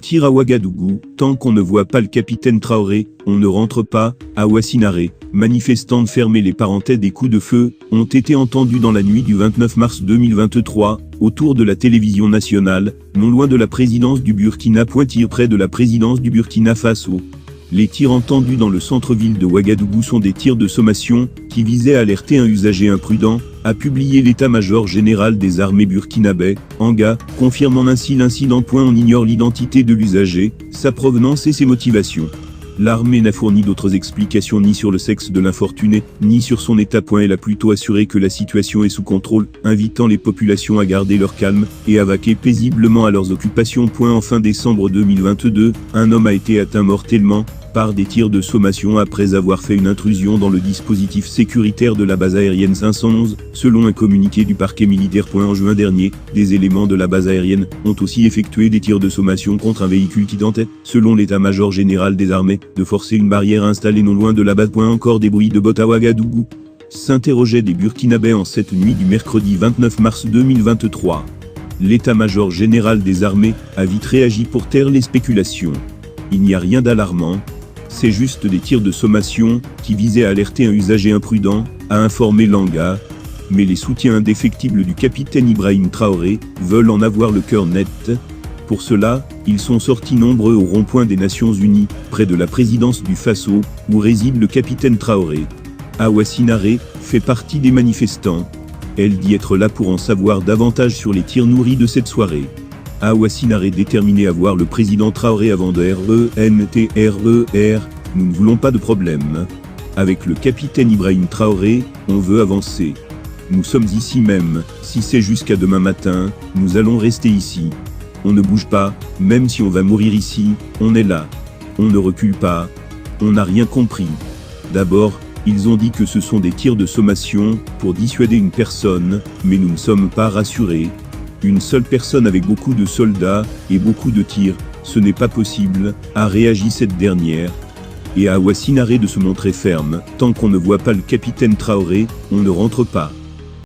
Tir à Ouagadougou, tant qu'on ne voit pas le capitaine Traoré, on ne rentre pas, à Wassinaré. Manifestants fermés, les parenthèses des coups de feu, ont été entendus dans la nuit du 29 mars 2023, autour de la télévision nationale, non loin de la présidence du Burkina, Poitiers près de la présidence du Burkina Faso. Les tirs entendus dans le centre-ville de Ouagadougou sont des tirs de sommation, qui visaient à alerter un usager imprudent, a publié l'état-major général des armées burkinabè, ANGA, confirmant ainsi l'incident. On ignore l'identité de l'usager, sa provenance et ses motivations. L'armée n'a fourni d'autres explications ni sur le sexe de l'infortuné, ni sur son état. Elle a plutôt assuré que la situation est sous contrôle, invitant les populations à garder leur calme, et à vaquer paisiblement à leurs occupations. En fin décembre 2022, un homme a été atteint mortellement, par des tirs de sommation après avoir fait une intrusion dans le dispositif sécuritaire de la base aérienne 511, selon un communiqué du parquet militaire. En juin dernier, des éléments de la base aérienne ont aussi effectué des tirs de sommation contre un véhicule qui tentait, selon l'état-major général des armées, de forcer une barrière installée non loin de la base. Encore des bruits de bottes à Ouagadougou, s'interrogeaient des Burkinabè en cette nuit du mercredi 29 mars 2023. L'état-major général des armées a vite réagi pour taire les spéculations. Il n'y a rien d'alarmant. C'est juste des tirs de sommation, qui visaient à alerter un usager imprudent, a informé l'ANGA. Mais les soutiens indéfectibles du capitaine Ibrahim Traoré veulent en avoir le cœur net. Pour cela, ils sont sortis nombreux au rond-point des Nations Unies, près de la présidence du Faso, où réside le capitaine Traoré. Wassinaré fait partie des manifestants. Elle dit être là pour en savoir davantage sur les tirs nourris de cette soirée. Wassinaré déterminé à voir le président Traoré avant de RENTRER, nous ne voulons pas de problème. Avec le capitaine Ibrahim Traoré, on veut avancer. Nous sommes ici même, si c'est jusqu'à demain matin, nous allons rester ici. On ne bouge pas, même si on va mourir ici, on est là. On ne recule pas. On n'a rien compris. D'abord, ils ont dit que ce sont des tirs de sommation, pour dissuader une personne, mais nous ne sommes pas rassurés. Une seule personne avec beaucoup de soldats, et beaucoup de tirs, ce n'est pas possible, a réagi cette dernière. Et Wassinaré de se montrer ferme, tant qu'on ne voit pas le capitaine Traoré, on ne rentre pas.